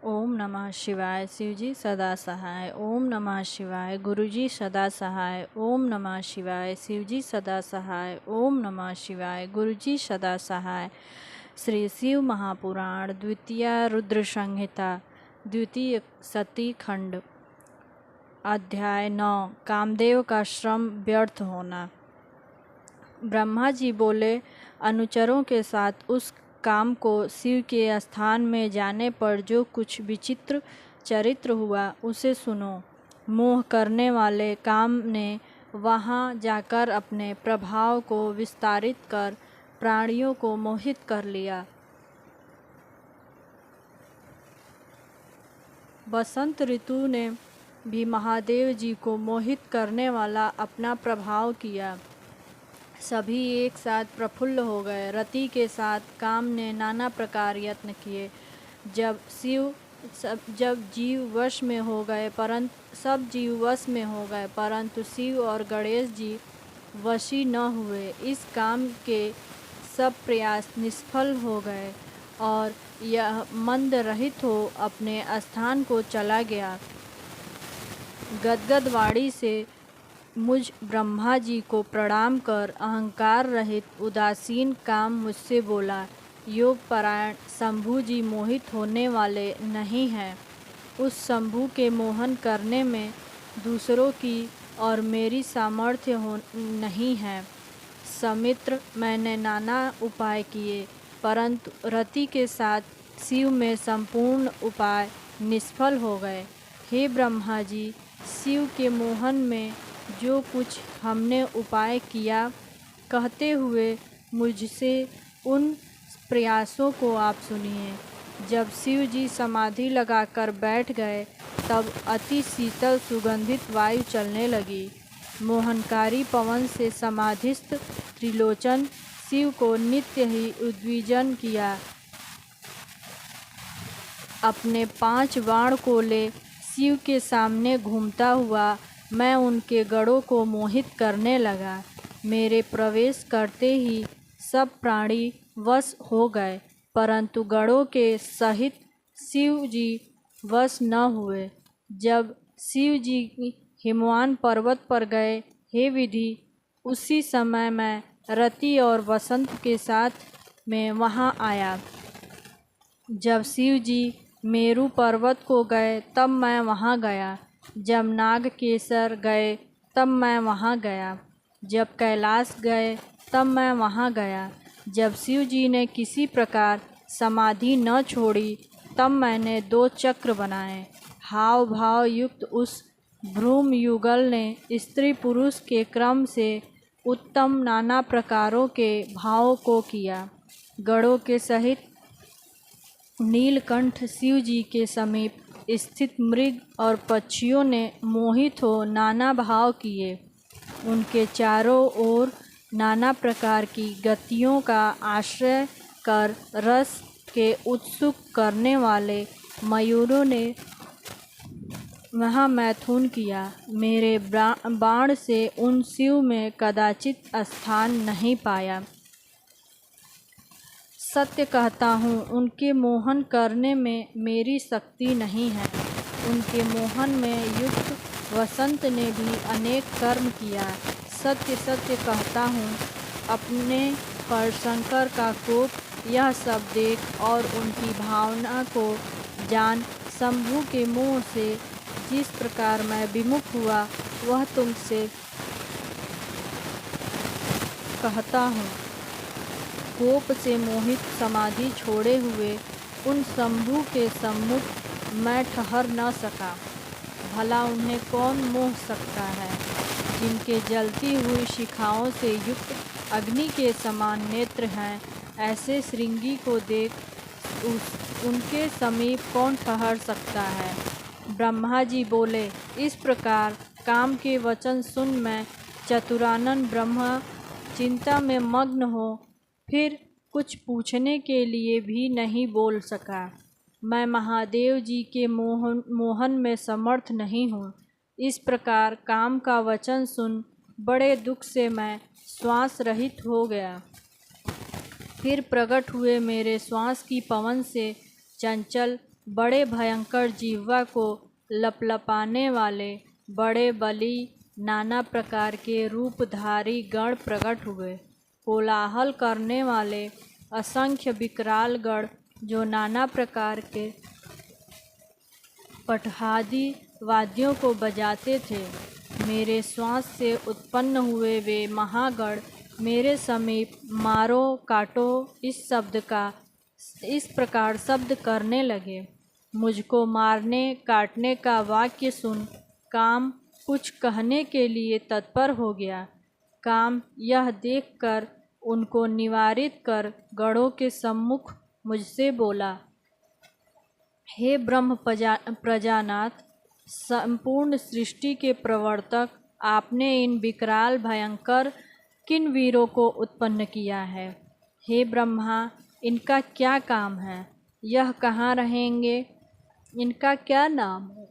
ओम नमः शिवाय। शिवजी सदा सहाय। ओम नमः शिवाय। गुरुजी सदा सहाय। ओम नमः शिवाय। शिवजी सदा सहाय। ओम नमः शिवाय। गुरुजी सदा सहाय। श्री शिव महापुराण द्वितीय रुद्र संहिता द्वितीय सती खंड अध्याय 9 कामदेव का श्रम व्यर्थ होना। ब्रह्मा जी बोले, अनुचरों के साथ उस काम को शिव के स्थान में जाने पर जो कुछ विचित्र चरित्र हुआ उसे सुनो। मोह करने वाले काम ने वहां जाकर अपने प्रभाव को विस्तारित कर प्राणियों को मोहित कर लिया। बसंत ऋतु ने भी महादेव जी को मोहित करने वाला अपना प्रभाव किया। सभी एक साथ प्रफुल्ल हो गए। रति के साथ काम ने नाना प्रकार यत्न किए। जब जीव वश में हो गए परंतु शिव और गणेश जी वशी न हुए। इस काम के सब प्रयास निष्फल हो गए और यह मंद रहित हो अपने स्थान को चला गया। गदगद वाणी से मुझ ब्रह्मा जी को प्रणाम कर अहंकार रहित उदासीन काम मुझसे बोला, योग परायण शंभु जी मोहित होने वाले नहीं हैं। उस शंभु के मोहन करने में दूसरों की और मेरी सामर्थ्य नहीं है। समित्र, मैंने नाना उपाय किए परंतु रति के साथ शिव में संपूर्ण उपाय निष्फल हो गए। हे ब्रह्मा जी, शिव के मोहन में जो कुछ हमने उपाय किया कहते हुए मुझसे उन प्रयासों को आप सुनिए। जब शिव जी समाधि लगाकर बैठ गए तब अति शीतल सुगंधित वायु चलने लगी। मोहनकारी पवन से समाधिस्थ त्रिलोचन शिव को नित्य ही उद्विजन किया। अपने 5 बाण को ले शिव के सामने घूमता हुआ मैं उनके गढ़ों को मोहित करने लगा। मेरे प्रवेश करते ही सब प्राणी वश हो गए परंतु गढ़ों के सहित शिव जी वश न हुए। जब शिव जी हिमवान पर्वत पर गए, हे विधि, उसी समय मैं रति और वसंत के साथ में वहां आया। जब शिव जी मेरु पर्वत को गए तब मैं वहां गया। जब नागकेसर गए तब मैं वहां गया। जब कैलाश गए तब मैं वहां गया। जब शिव जी ने किसी प्रकार समाधि न छोड़ी तब मैंने 2 चक्र बनाए। हाव भाव युक्त उस भ्रूम युगल ने स्त्री पुरुष के क्रम से उत्तम नाना प्रकारों के भावों को किया। गढ़ों के सहित नीलकंठ शिव जी के समीप स्थित मृग और पक्षियों ने मोहित हो नाना भाव किए। उनके चारों ओर नाना प्रकार की गतियों का आश्रय कर रस के उत्सुक करने वाले मयूरों ने वहाँ मैथुन किया। मेरे बाण से उन शिव में कदाचित स्थान नहीं पाया। सत्य कहता हूँ, उनके मोहन करने में मेरी शक्ति नहीं है। उनके मोहन में युक्त वसंत ने भी अनेक कर्म किया। सत्य सत्य कहता हूँ, अपने पर शंकर का कोप यह सब देख और उनकी भावना को जान शंभु के मुँह से जिस प्रकार मैं विमुख हुआ वह तुमसे कहता हूँ। कोप से मोहित समाधि छोड़े हुए उन शंभु के सम्मुख मैं ठहर न सका। भला उन्हें कौन मोह सकता है? जिनके जलती हुई शिखाओं से युक्त अग्नि के समान नेत्र हैं, ऐसे श्रृंगी को देख उनके समीप कौन ठहर सकता है? ब्रह्मा जी बोले, इस प्रकार काम के वचन सुन मैं चतुरानन ब्रह्मा चिंता में मग्न हो फिर कुछ पूछने के लिए भी नहीं बोल सका। मैं महादेव जी के मोहन में समर्थ नहीं हूँ। इस प्रकार काम का वचन सुन बड़े दुख से मैं श्वास रहित हो गया। फिर प्रकट हुए मेरे श्वास की पवन से चंचल बड़े भयंकर जिह्वा को लपलपाने वाले बड़े बली नाना प्रकार के रूपधारी गण प्रकट हुए। कोलाहल करने वाले असंख्य विकराल गण जो नाना प्रकार के पटहादी वाद्यों को बजाते थे, मेरे श्वास से उत्पन्न हुए वे महागण मेरे समीप मारो काटो इस प्रकार शब्द करने लगे। मुझको मारने काटने का वाक्य सुन काम कुछ कहने के लिए तत्पर हो गया। काम यह देखकर उनको निवारित कर गणों के सम्मुख मुझसे बोला, हे ब्रह्म प्रजानाथ, संपूर्ण सृष्टि के प्रवर्तक, आपने इन विकराल भयंकर किन वीरों को उत्पन्न किया है? हे ब्रह्मा, इनका क्या काम है? यह कहाँ रहेंगे? इनका क्या नाम है?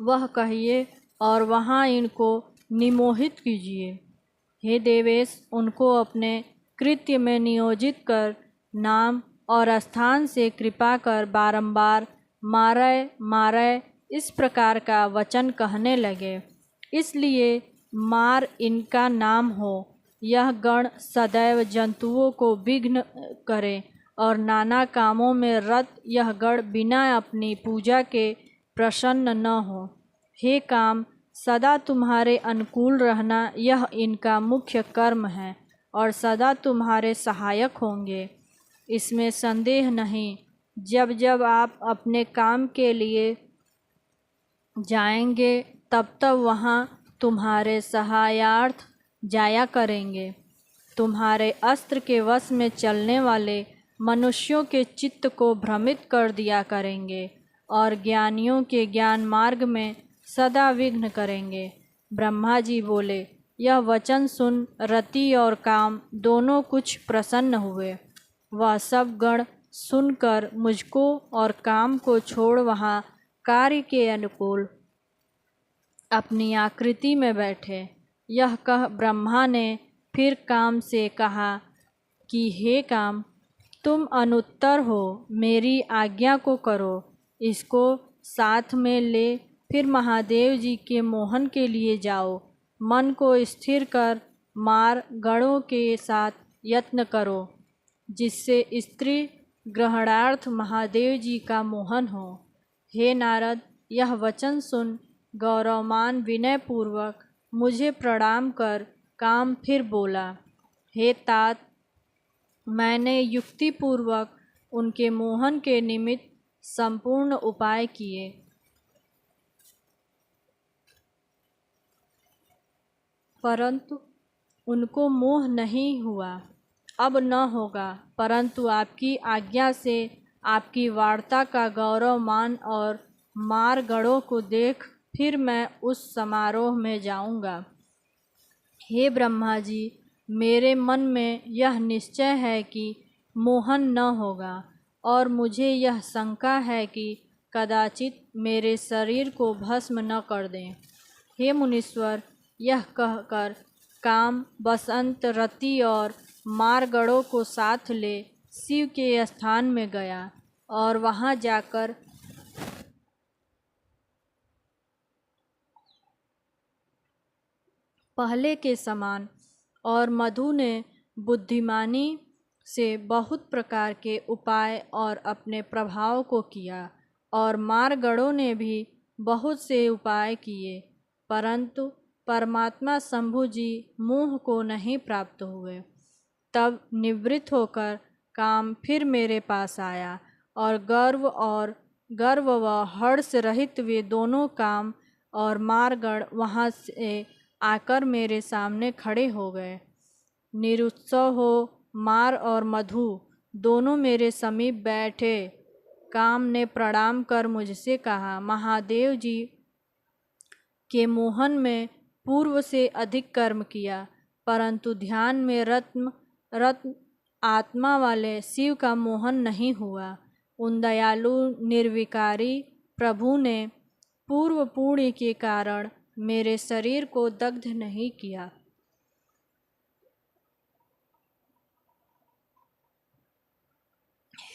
वह कहिए और वहाँ इनको निमोहित कीजिए। हे देवेश, उनको अपने कृत्य में नियोजित कर नाम और स्थान से कृपा कर बारंबार मारय मारय इस प्रकार का वचन कहने लगे। इसलिए मार इनका नाम हो। यह गण सदैव जंतुओं को विघ्न करे और नाना कामों में रत यह गण बिना अपनी पूजा के प्रसन्न न हो। हे काम, सदा तुम्हारे अनुकूल रहना यह इनका मुख्य कर्म है और सदा तुम्हारे सहायक होंगे, इसमें संदेह नहीं। जब जब आप अपने काम के लिए जाएंगे तब तब वहाँ तुम्हारे सहायार्थ जाया करेंगे। तुम्हारे अस्त्र के वश में चलने वाले मनुष्यों के चित्त को भ्रमित कर दिया करेंगे और ज्ञानियों के ज्ञान मार्ग में सदा विघ्न करेंगे। ब्रह्मा जी बोले, यह वचन सुन रति और काम दोनों कुछ प्रसन्न हुए। वह सब गण सुनकर मुझको और काम को छोड़ वहाँ कार्य के अनुकूल अपनी आकृति में बैठे। यह कह ब्रह्मा ने फिर काम से कहा कि हे काम, तुम अनुत्तर हो, मेरी आज्ञा को करो। इसको साथ में ले फिर महादेव जी के मोहन के लिए जाओ। मन को स्थिर कर मार गणों के साथ यत्न करो, जिससे स्त्री ग्रहणार्थ महादेव जी का मोहन हो। हे नारद, यह वचन सुन गौरवमान विनय पूर्वक मुझे प्रणाम कर काम फिर बोला, हे तात, मैंने युक्तिपूर्वक उनके मोहन के निमित्त संपूर्ण उपाय किए, परंतु उनको मोह नहीं हुआ। अब न होगा, परंतु आपकी आज्ञा से आपकी वार्ता का गौरव मान और मार गणों को देख फिर मैं उस समारोह में जाऊंगा। हे ब्रह्मा जी, मेरे मन में यह निश्चय है कि मोहन न होगा और मुझे यह शंका है कि कदाचित मेरे शरीर को भस्म न कर दें। हे मुनीश्वर, यह कहकर काम बसंत रति और मारगढ़ों को साथ ले शिव के स्थान में गया और वहां जाकर पहले के समान और मधु ने बुद्धिमानी से बहुत प्रकार के उपाय और अपने प्रभाव को किया और मारगढ़ों ने भी बहुत से उपाय किए, परंतु परमात्मा शंभु जी मोह को नहीं प्राप्त हुए। तब निवृत्त होकर काम फिर मेरे पास आया और गर्व व हर्ष रहित वे दोनों काम और मारगढ़ वहाँ से आकर मेरे सामने खड़े हो गए। निरुत्सव हो मार और मधु दोनों मेरे समीप बैठे। काम ने प्रणाम कर मुझसे कहा, महादेव जी के मोहन में पूर्व से अधिक कर्म किया, परंतु ध्यान में रत्न आत्मा वाले शिव का मोहन नहीं हुआ। उन दयालु निर्विकारी प्रभु ने पूर्व पुण्य के कारण मेरे शरीर को दग्ध नहीं किया।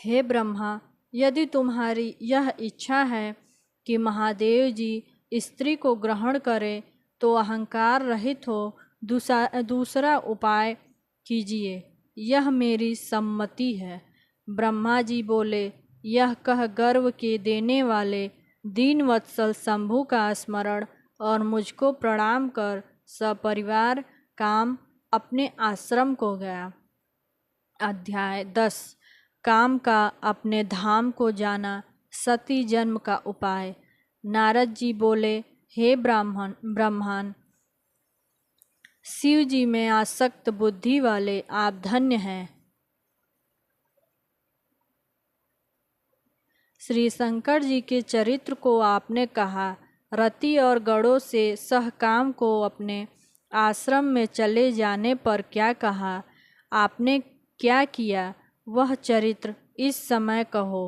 हे ब्रह्मा, यदि तुम्हारी यह इच्छा है कि महादेव जी स्त्री को ग्रहण करें तो अहंकार रहित हो दूसरा उपाय कीजिए, यह मेरी सम्मति है। ब्रह्मा जी बोले, यह कह गर्व के देने वाले दीन वत्सल शंभु का स्मरण और मुझको प्रणाम कर सपरिवार काम अपने आश्रम को गया। अध्याय 10। काम का अपने धाम को जाना, सती जन्म का उपाय। नारद जी बोले, हे ब्राह्मण, शिव जी में आसक्त बुद्धि वाले आप धन्य हैं। श्री शंकर जी के चरित्र को आपने कहा, रति और गणों से सहकाम को अपने आश्रम में चले जाने पर क्या कहा, आपने क्या किया, वह चरित्र इस समय कहो।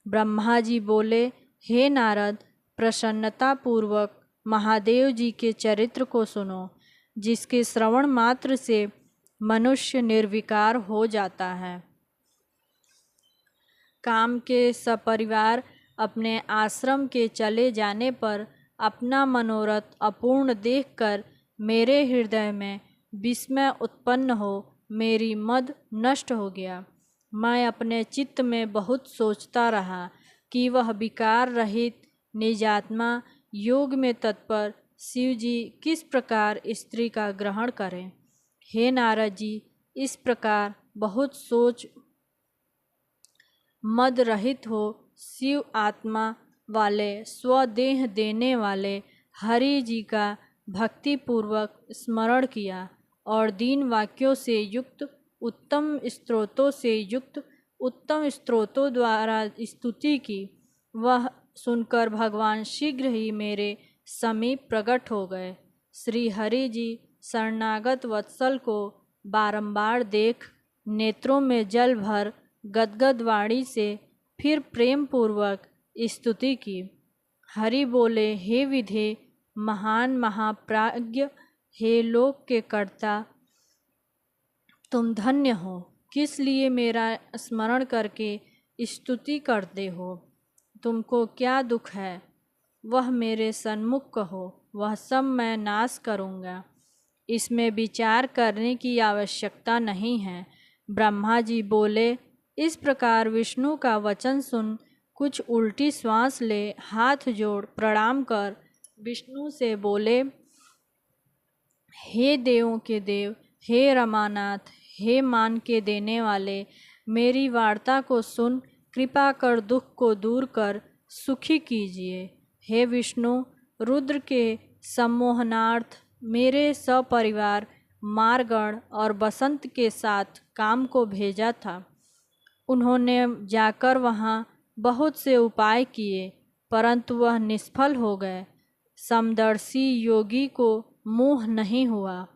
ब्रह्मा जी बोले, हे नारद, प्रसन्नतापूर्वक महादेव जी के चरित्र को सुनो, जिसके श्रवण मात्र से मनुष्य निर्विकार हो जाता है। काम के सपरिवार अपने आश्रम के चले जाने पर अपना मनोरथ अपूर्ण देखकर मेरे हृदय में विस्मय उत्पन्न हो मेरी मद नष्ट हो गया। मैं अपने चित्त में बहुत सोचता रहा कि वह विकार रहित निजात्मा योग में तत्पर शिव जी किस प्रकार स्त्री का ग्रहण करें। हे नारद जी, इस प्रकार बहुत सोच मद रहित हो शिव आत्मा वाले स्वदेह देने वाले हरि जी का भक्ति पूर्वक स्मरण किया और दीन वाक्यों से युक्त उत्तम स्त्रोतों द्वारा स्तुति की। वह सुनकर भगवान शीघ्र ही मेरे समीप प्रकट हो गए। श्री हरि जी शरणागत वत्सल को बारंबार देख नेत्रों में जल भर गदगद वाणी से फिर प्रेम पूर्वक स्तुति की। हरि बोले, हे विधे महान महाप्राज्ञ, हे लोक के कर्ता, तुम धन्य हो। किस लिए मेरा स्मरण करके स्तुति करते हो? तुमको क्या दुख है, वह मेरे सन्मुख कहो, वह सब मैं नाश करूँगा। इसमें विचार करने की आवश्यकता नहीं है। ब्रह्मा जी बोले, इस प्रकार विष्णु का वचन सुन कुछ उल्टी श्वास ले हाथ जोड़ प्रणाम कर विष्णु से बोले, हे देवों के देव, हे रमानाथ, हे मान के देने वाले, मेरी वार्ता को सुन कृपा कर दुख को दूर कर सुखी कीजिए। हे विष्णु, रुद्र के सम्मोहनार्थ मेरे सपरिवार मारगण और बसंत के साथ काम को भेजा था। उन्होंने जाकर वहाँ बहुत से उपाय किए, परंतु वह निष्फल हो गए। समदर्शी योगी को मोह नहीं हुआ।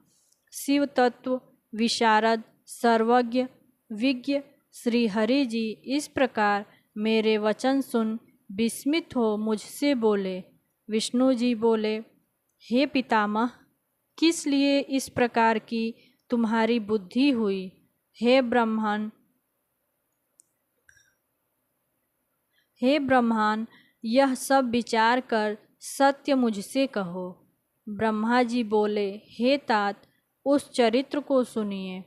शिव तत्व विशारद सर्वज्ञ विज्ञ श्री हरि जी इस प्रकार मेरे वचन सुन विस्मित हो मुझसे बोले। विष्णु जी बोले, हे पितामह, किस लिए इस प्रकार की तुम्हारी बुद्धि हुई? हे ब्रह्मान, यह सब विचार कर सत्य मुझसे कहो। ब्रह्मा जी बोले, हे तात, उस चरित्र को सुनिए।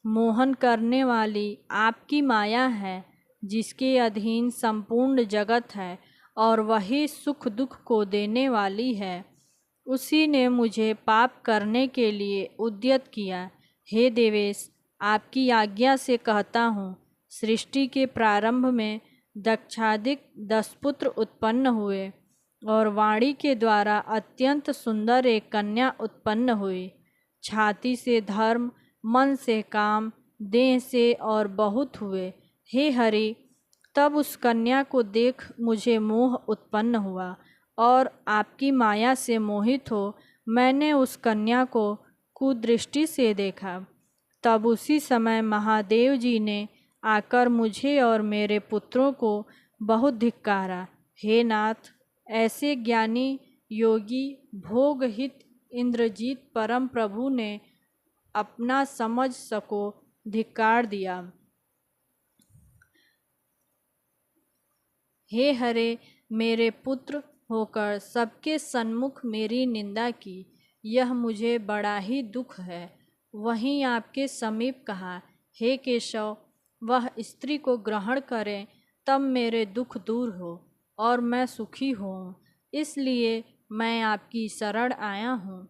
मोहन करने वाली आपकी माया है, जिसके अधीन संपूर्ण जगत है और वही सुख दुख को देने वाली है। उसी ने मुझे पाप करने के लिए उद्यत किया। हे देवेश, आपकी आज्ञा से कहता हूँ, सृष्टि के प्रारंभ में दक्षादिक 10 पुत्र उत्पन्न हुए और वाणी के द्वारा अत्यंत सुंदर एक कन्या उत्पन्न हुई। छाती से धर्म, मन से काम, देह से और बहुत हुए। हे हरि, तब उस कन्या को देख मुझे मोह उत्पन्न हुआ और आपकी माया से मोहित हो मैंने उस कन्या को कुदृष्टि से देखा। तब उसी समय महादेव जी ने आकर मुझे और मेरे पुत्रों को बहुत धिक्कारा। हे नाथ, ऐसे ज्ञानी योगी भोगहित इंद्रजीत परम प्रभु ने अपना समझ सको धिक्कार दिया। हे हरे, मेरे पुत्र होकर सबके सन्मुख मेरी निंदा की, यह मुझे बड़ा ही दुख है। वहीं आपके समीप कहा, हे केशव, वह स्त्री को ग्रहण करें तब मेरे दुख दूर हो और मैं सुखी हूँ, इसलिए मैं आपकी शरण आया हूँ।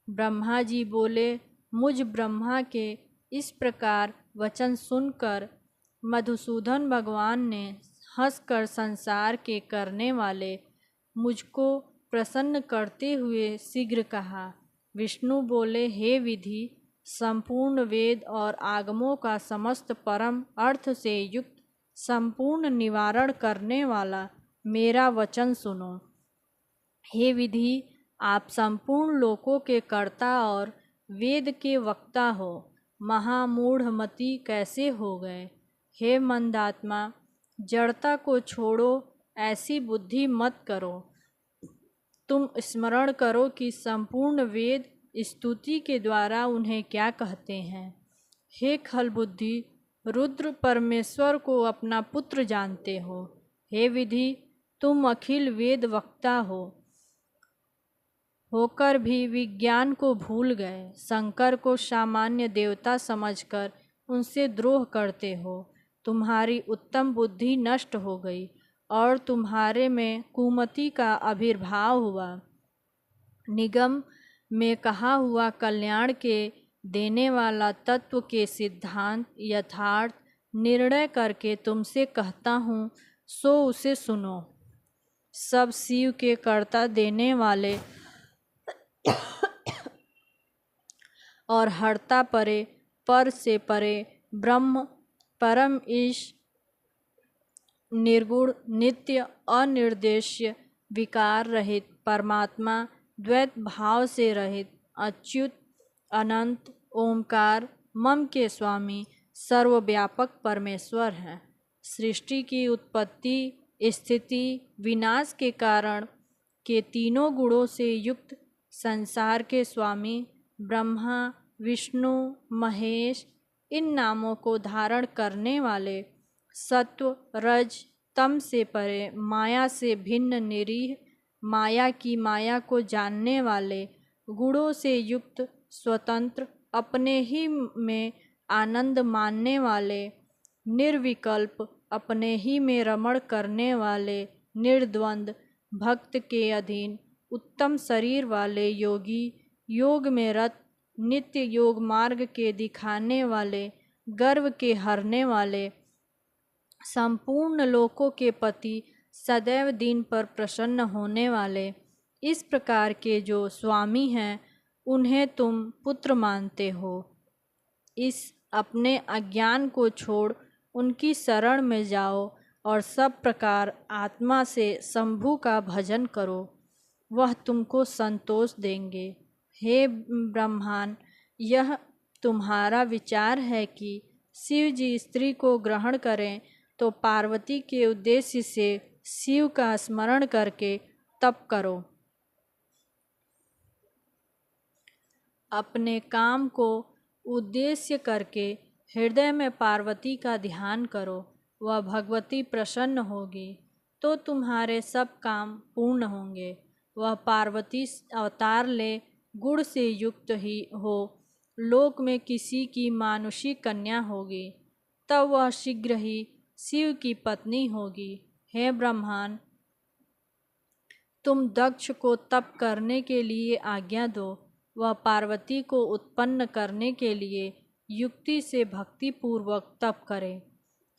ब्रह्मा जी बोले, मुझ ब्रह्मा के इस प्रकार वचन सुनकर मधुसूदन भगवान ने हंसकर संसार के करने वाले मुझको प्रसन्न करते हुए शीघ्र कहा। विष्णु बोले, हे विधि, संपूर्ण वेद और आगमों का समस्त परम अर्थ से युक्त संपूर्ण निवारण करने वाला मेरा वचन सुनो। हे विधि, आप संपूर्ण लोकों के कर्ता और वेद के वक्ता हो, महामूढ़मति कैसे हो गए। हे मंदात्मा, जड़ता को छोड़ो, ऐसी बुद्धि मत करो। तुम स्मरण करो कि संपूर्ण वेद स्तुति के द्वारा उन्हें क्या कहते हैं। हे खलबुद्धि, रुद्र परमेश्वर को अपना पुत्र जानते हो। हे विधि, तुम अखिल वेद वक्ता होकर भी विज्ञान को भूल गए, शंकर को सामान्य देवता समझकर उनसे द्रोह करते हो। तुम्हारी उत्तम बुद्धि नष्ट हो गई और तुम्हारे में कुमति का आविर्भाव हुआ। निगम में कहा हुआ कल्याण के देने वाला तत्व के सिद्धांत यथार्थ निर्णय करके तुमसे कहता हूँ, सो उसे सुनो। सब शिव के कर्ता देने वाले और हरता परे, पर से परे ब्रह्म, परम ईश, निर्गुण, नित्य, अनिर्देश्य, विकार रहित परमात्मा, द्वैत भाव से रहित, अच्युत, अनंत, ओमकार, मम के स्वामी, सर्वव्यापक परमेश्वर हैं। सृष्टि की उत्पत्ति, स्थिति, विनाश के कारण के तीनों गुणों से युक्त संसार के स्वामी ब्रह्मा, विष्णु, महेश, इन नामों को धारण करने वाले, सत्व, रज, तम से परे, माया से भिन्न निरीह, माया की माया को जानने वाले, गुणों से युक्त, स्वतंत्र, अपने ही में आनंद मानने वाले, निर्विकल्प, अपने ही में रमण करने वाले, निर्द्वंद, भक्त के अधीन, उत्तम शरीर वाले योगी, योग में रत, नित्य योग मार्ग के दिखाने वाले, गर्व के हरने वाले, संपूर्ण लोकों के पति, सदैव दीन पर प्रसन्न होने वाले, इस प्रकार के जो स्वामी हैं उन्हें तुम पुत्र मानते हो। इस अपने अज्ञान को छोड़ उनकी शरण में जाओ और सब प्रकार आत्मा से शंभु का भजन करो, वह तुमको संतोष देंगे। हे ब्रह्मान, यह तुम्हारा विचार है कि शिव जी स्त्री को ग्रहण करें तो पार्वती के उद्देश्य से शिव का स्मरण करके तप करो। अपने काम को उद्देश्य करके हृदय में पार्वती का ध्यान करो, वह भगवती प्रसन्न होगी तो तुम्हारे सब काम पूर्ण होंगे। वह पार्वती अवतार ले गुण से युक्त ही हो, लोक में किसी की मानुषी कन्या होगी, तब वह शीघ्र ही शिव की पत्नी होगी। हे ब्रह्मान, तुम दक्ष को तप करने के लिए आज्ञा दो, वह पार्वती को उत्पन्न करने के लिए युक्ति से भक्ति पूर्वक तप करे।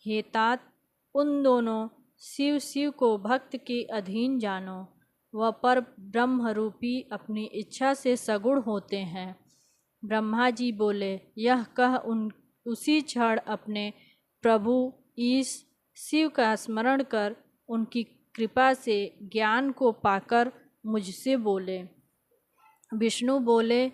हे तात, उन दोनों शिव को भक्त के अधीन जानो, वह पर ब्रह्म रूपी अपनी इच्छा से सगुण होते हैं। ब्रह्मा जी बोले, यह कह उसी क्षण अपने प्रभु ईश शिव का स्मरण कर उनकी कृपा से ज्ञान को पाकर मुझसे बोले। विष्णु बोले,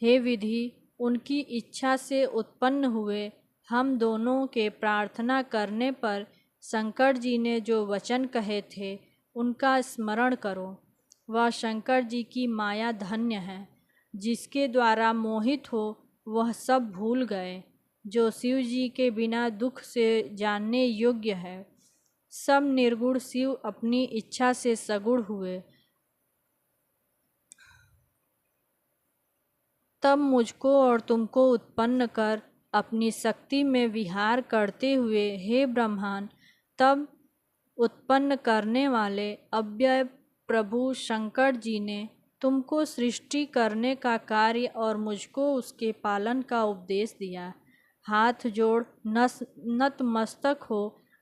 हे विधि, उनकी इच्छा से उत्पन्न हुए हम दोनों के प्रार्थना करने पर शंकर जी ने जो वचन कहे थे उनका स्मरण करो। वह शंकर जी की माया धन्य है, जिसके द्वारा मोहित हो वह सब भूल गए, जो शिव जी के बिना दुख से जानने योग्य है। सब निर्गुण शिव अपनी इच्छा से सगुण हुए। तब मुझको और तुमको उत्पन्न कर अपनी शक्ति में विहार करते हुए हे ब्रह्मांड, तब उत्पन्न करने वाले अव्यय प्रभु शंकर जी ने तुमको सृष्टि करने का कार्य और मुझको उसके पालन का उपदेश दिया। हाथ जोड़ नतमस्तक हो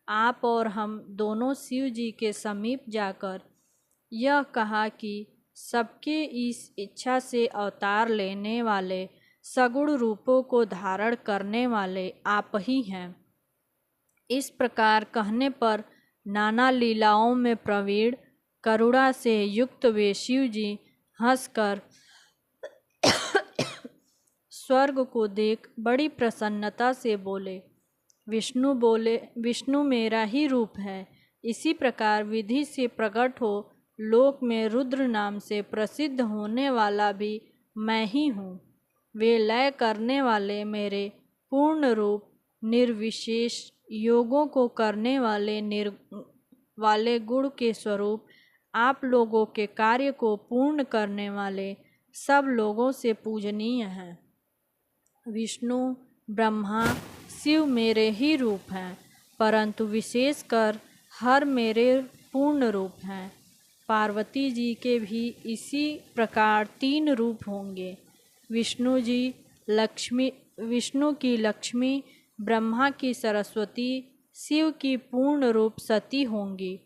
आप और हम दोनों शिव जी के समीप जाकर यह कहा कि सबके इस इच्छा से अवतार लेने वाले सगुण रूपों को धारण करने वाले आप ही हैं। इस प्रकार कहने पर नाना लीलाओं में प्रवीण करुणा से युक्त वे शिव जी हंसकर स्वर्ग को देख बड़ी प्रसन्नता से बोले, विष्णु मेरा ही रूप है। इसी प्रकार विधि से प्रकट हो लोक में रुद्र नाम से प्रसिद्ध होने वाला भी मैं ही हूँ। वे लय करने वाले मेरे पूर्ण रूप निर्विशेष योगों को करने वाले गुण के स्वरूप आप लोगों के कार्य को पूर्ण करने वाले सब लोगों से पूजनीय हैं। विष्णु ब्रह्मा शिव मेरे ही रूप हैं, परंतु विशेषकर हर मेरे पूर्ण रूप हैं। पार्वती जी के भी इसी प्रकार 3 रूप होंगे। विष्णु की लक्ष्मी, ब्रह्मा की सरस्वती, शिव की पूर्ण रूप सती होंगी।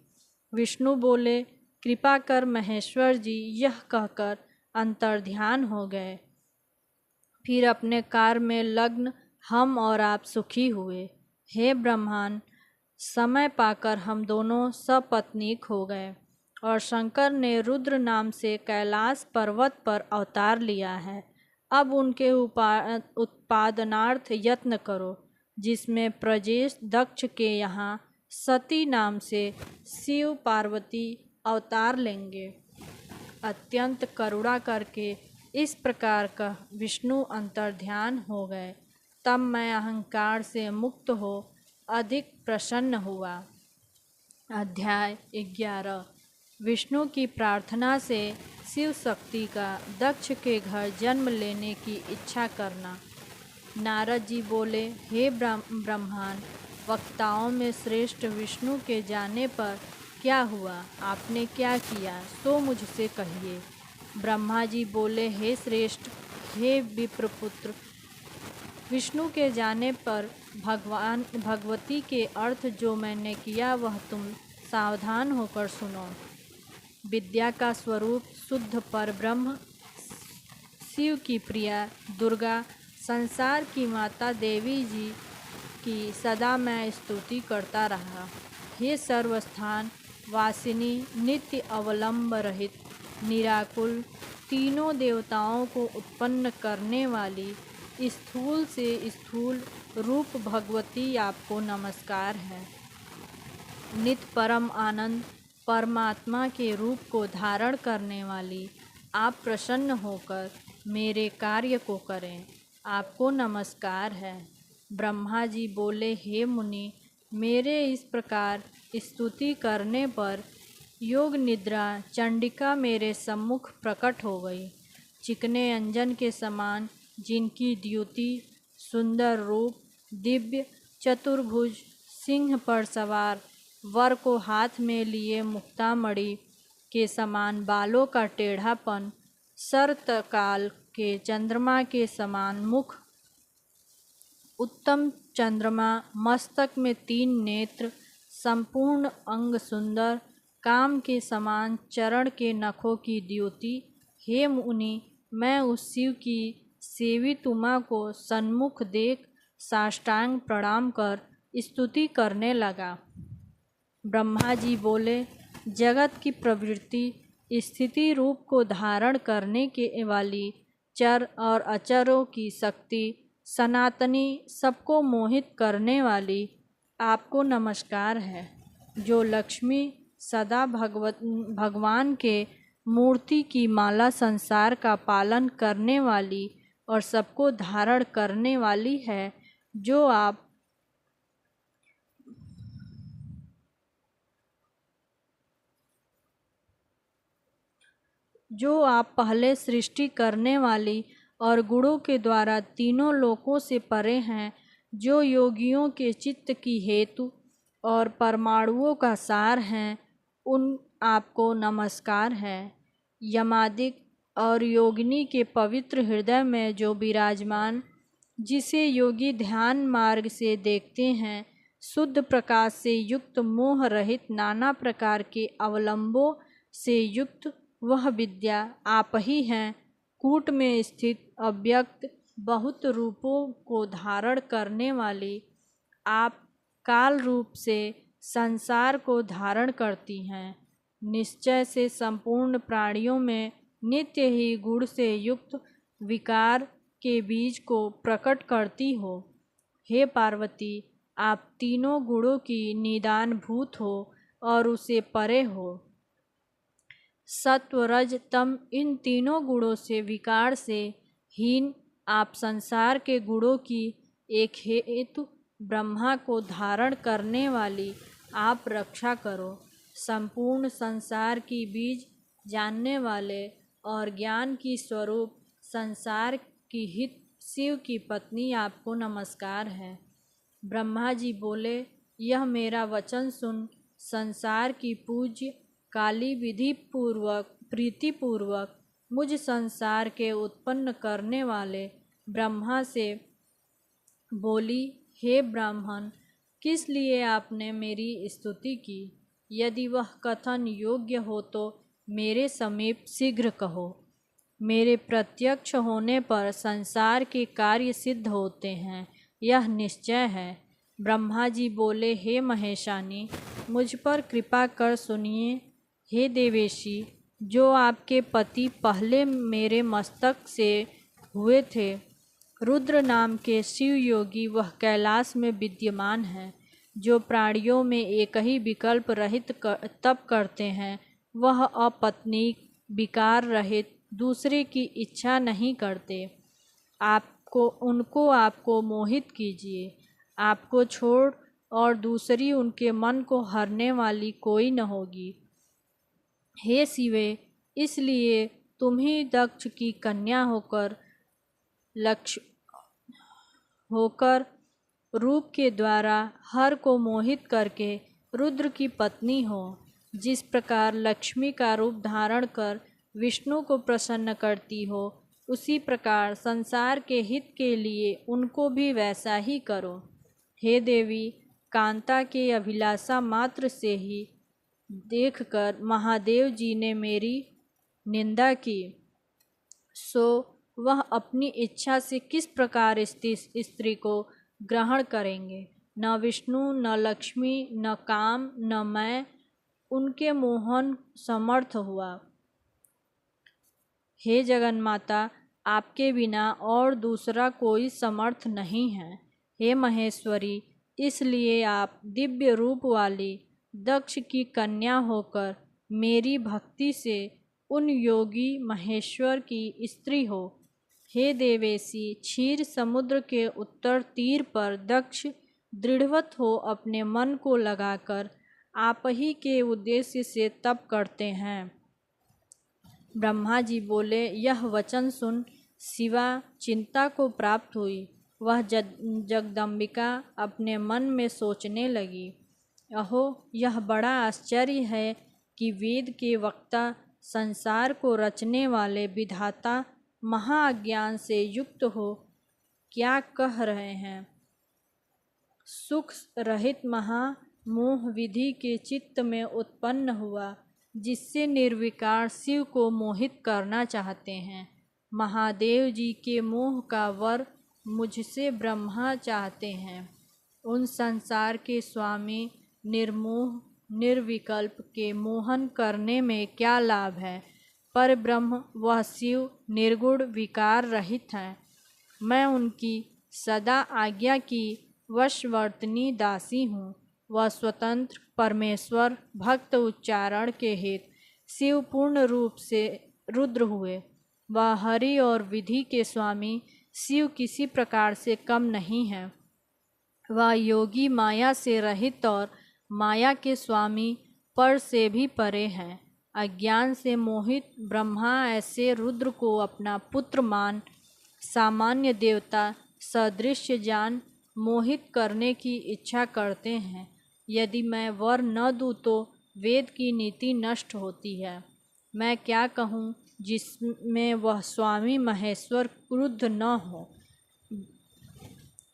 विष्णु बोले, कृपा कर महेश्वर जी, यह कहकर अंतर्ध्यान हो गए। फिर अपने कार्य में लग्न हम और आप सुखी हुए। हे ब्रह्मांड, समय पाकर हम दोनों सपत्नीक हो गए और शंकर ने रुद्र नाम से कैलाश पर्वत पर अवतार लिया है। अब उनके उत्पादनार्थ यत्न करो, जिसमें प्रजेश दक्ष के यहाँ सती नाम से शिव पार्वती अवतार लेंगे। अत्यंत करुणा करके इस प्रकार का विष्णु अंतर्ध्यान हो गए। तब मैं अहंकार से मुक्त हो अधिक प्रसन्न हुआ। अध्याय 11। विष्णु की प्रार्थना से शिव शक्ति का दक्ष के घर जन्म लेने की इच्छा करना। नारद जी बोले, हे ब्रह्मांड, वक्ताओं में श्रेष्ठ विष्णु के जाने पर क्या हुआ? आपने क्या किया सो मुझसे कहिए। ब्रह्मा जी बोले, हे श्रेष्ठ, हे विप्रपुत्र, विष्णु के जाने पर भगवती के अर्थ जो मैंने किया वह तुम सावधान होकर सुनो। विद्या का स्वरूप शुद्ध परब्रह्म, शिव की प्रिया दुर्गा, संसार की माता देवी जी की सदा मैं स्तुति करता रहा। हे सर्वस्थान वासिनी, नित्य अवलंब रहित, निराकुल, तीनों देवताओं को उत्पन्न करने वाली स्थूल से स्थूल रूप भगवती, आपको नमस्कार है। नित्य परम आनंद परमात्मा के रूप को धारण करने वाली आप प्रसन्न होकर मेरे कार्य को करें, आपको नमस्कार है। ब्रह्मा जी बोले, हे मुनि, मेरे इस प्रकार स्तुति करने पर योग निद्रा चंडिका मेरे सम्मुख प्रकट हो गई। चिकने अंजन के समान जिनकी द्युति, सुंदर रूप, दिव्य चतुर्भुज, सिंह पर सवार, वर को हाथ में लिए मुक्तामणि के समान बालों का टेढ़ापन, शरतकाल के चंद्रमा के समान मुख, उत्तम चंद्रमा, मस्तक में 3 नेत्र, संपूर्ण अंग सुंदर, काम के समान चरण के नखों की द्युति। हे मुनि, मैं उस शिव की सेवित उमा को सन्मुख देख साष्टांग प्रणाम कर स्तुति करने लगा। ब्रह्मा जी बोले, जगत की प्रवृत्ति स्थिति रूप को धारण करने के वाली चर और अचरों की शक्ति, सनातनी, सबको मोहित करने वाली आपको नमस्कार है। जो लक्ष्मी सदा भगवान के मूर्ति की माला, संसार का पालन करने वाली और सबको धारण करने वाली है, जो आप जो आप पहले सृष्टि करने वाली और गुणों के द्वारा तीनों लोकों से परे हैं, जो योगियों के चित्त की हेतु और परमाणुओं का सार हैं, उन आपको नमस्कार है। यमादिक और योगिनी के पवित्र हृदय में जो विराजमान, जिसे योगी ध्यान मार्ग से देखते हैं, शुद्ध प्रकाश से युक्त, मोह रहित, नाना प्रकार के अवलंबों से युक्त, वह विद्या आप ही हैं। कूट में स्थित अव्यक्त बहुत रूपों को धारण करने वाली आप काल रूप से संसार को धारण करती हैं। निश्चय से संपूर्ण प्राणियों में नित्य ही गुण से युक्त विकार के बीज को प्रकट करती हो। हे पार्वती, आप तीनों गुणों की निदान भूत हो और उसे परे हो। सत्व रज तम इन तीनों गुणों से विकार से हीन आप संसार के गुणों की एक हेतु ब्रह्मा को धारण करने वाली आप रक्षा करो। संपूर्ण संसार की बीज जानने वाले और ज्ञान की स्वरूप संसार की हित शिव की पत्नी आपको नमस्कार है। ब्रह्मा जी बोले, यह मेरा वचन सुन संसार की पूज्य काली विधि पूर्वक प्रीतिपूर्वक मुझ संसार के उत्पन्न करने वाले ब्रह्मा से बोली, हे ब्राह्मण, किस लिए आपने मेरी स्तुति की? यदि वह कथन योग्य हो तो मेरे समीप शीघ्र कहो। मेरे प्रत्यक्ष होने पर संसार के कार्य सिद्ध होते हैं, यह निश्चय है। ब्रह्मा जी बोले, हे महेशानी, मुझ पर कृपा कर सुनिए। हे देवेशी, जो आपके पति पहले मेरे मस्तक से हुए थे, रुद्र नाम के शिव योगी, वह कैलाश में विद्यमान है। जो प्राणियों में एक ही विकल्प रहित तप करते हैं, वह अपत्नीक विकार रहित दूसरे की इच्छा नहीं करते। आपको मोहित कीजिए। आपको छोड़ और दूसरी उनके मन को हरने वाली कोई न होगी। हे शिवे, इसलिए तुम ही दक्ष की कन्या होकर रूप के द्वारा हर को मोहित करके रुद्र की पत्नी हो। जिस प्रकार लक्ष्मी का रूप धारण कर विष्णु को प्रसन्न करती हो, उसी प्रकार संसार के हित के लिए उनको भी वैसा ही करो। हे देवी, कांता के अभिलाषा मात्र से ही देखकर महादेव जी ने मेरी निंदा की, सो वह अपनी इच्छा से किस प्रकार स्त्री को ग्रहण करेंगे? न विष्णु, न लक्ष्मी, न काम, न मैं उनके मोहन समर्थ हुआ। हे जगन्माता, आपके बिना और दूसरा कोई समर्थ नहीं है। हे महेश्वरी, इसलिए आप दिव्य रूप वाली दक्ष की कन्या होकर मेरी भक्ति से उन योगी महेश्वर की स्त्री हो। हे देवेशी, क्षीर समुद्र के उत्तर तीर पर दक्ष दृढ़वत हो अपने मन को लगाकर आप ही के उद्देश्य से तप करते हैं। ब्रह्मा जी बोले, यह वचन सुन शिवा चिंता को प्राप्त हुई। वह जगदम्बिका अपने मन में सोचने लगी, अहो, यह बड़ा आश्चर्य है कि वेद के वक्ता संसार को रचने वाले विधाता महाअज्ञान से युक्त हो क्या कह रहे हैं। सुख रहित महामोह विधि के चित्त में उत्पन्न हुआ, जिससे निर्विकार शिव को मोहित करना चाहते हैं। महादेव जी के मोह का वर मुझसे ब्रह्मा चाहते हैं। उन संसार के स्वामी निर्मोह निर्विकल्प के मोहन करने में क्या लाभ है? पर ब्रह्म वह शिव निर्गुण विकार रहित हैं। मैं उनकी सदा आज्ञा की वशवर्तनी दासी हूँ। वह स्वतंत्र परमेश्वर भक्त उच्चारण के हेतु शिव पूर्ण रूप से रुद्र हुए। वह हरि और विधि के स्वामी शिव किसी प्रकार से कम नहीं है। वह योगी माया से रहित और माया के स्वामी पर से भी परे हैं। अज्ञान से मोहित ब्रह्मा ऐसे रुद्र को अपना पुत्र मान सामान्य देवता सदृश जान मोहित करने की इच्छा करते हैं। यदि मैं वर न दूँ तो वेद की नीति नष्ट होती है। मैं क्या कहूँ जिसमें वह स्वामी महेश्वर क्रुद्ध न हो।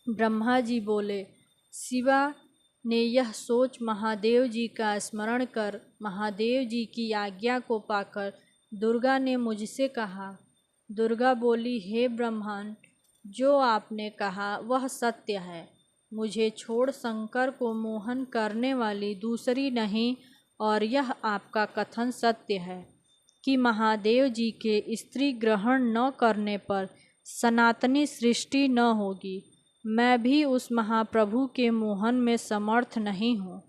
ब्रह्मा जी बोले। शिवा ने यह सोच महादेव जी का स्मरण कर महादेव जी की आज्ञा को पाकर दुर्गा ने मुझसे कहा। दुर्गा बोली, हे ब्रह्मन, जो आपने कहा वह सत्य है। मुझे छोड़ शंकर को मोहन करने वाली दूसरी नहीं, और यह आपका कथन सत्य है कि महादेव जी के स्त्री ग्रहण न करने पर सनातनी सृष्टि न होगी। मैं भी उस महाप्रभु के मोहन में समर्थ नहीं हूँ,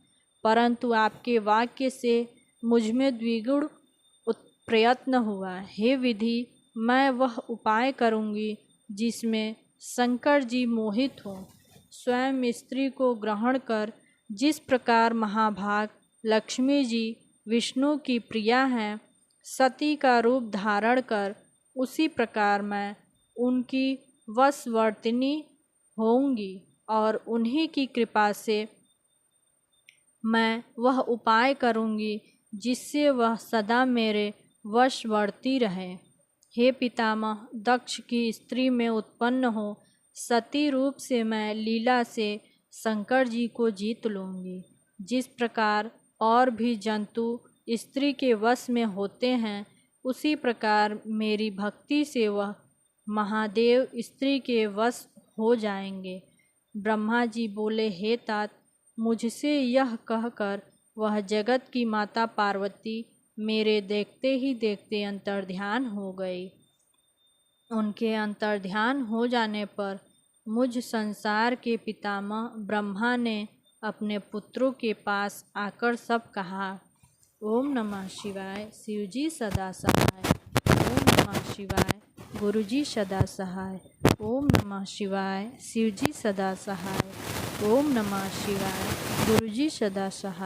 परंतु आपके वाक्य से मुझमें द्विगुण प्रयत्न हुआ। हे विधि, मैं वह उपाय करूँगी जिसमें शंकर जी मोहित हों। स्वयं स्त्री को ग्रहण कर जिस प्रकार महाभाग लक्ष्मी जी विष्णु की प्रिया हैं, सती का रूप धारण कर उसी प्रकार मैं उनकी वशवर्तिनी होऊंगी, और उन्हीं की कृपा से मैं वह उपाय करूंगी जिससे वह सदा मेरे वशवर्ती रहे। हे पितामह, दक्ष की स्त्री में उत्पन्न हो सती रूप से मैं लीला से शंकर जी को जीत लूँगी। जिस प्रकार और भी जंतु स्त्री के वश में होते हैं, उसी प्रकार मेरी भक्ति से वह महादेव स्त्री के वश हो जाएंगे। ब्रह्मा जी बोले, हे तात, मुझसे यह कहकर वह जगत की माता पार्वती मेरे देखते ही देखते अंतर्ध्यान हो गई। उनके अंतर्ध्यान हो जाने पर मुझ संसार के पितामह ब्रह्मा ने अपने पुत्रों के पास आकर सब कहा। ओम नमः शिवाय, शिवजी सदा सहाय। ओम नमः शिवाय, गुरुजी सदा सहाय। ओम नमः शिवाय, शिवजी सदा सहाय। ओम नमः शिवाय, गुरुजी सदा सहाय।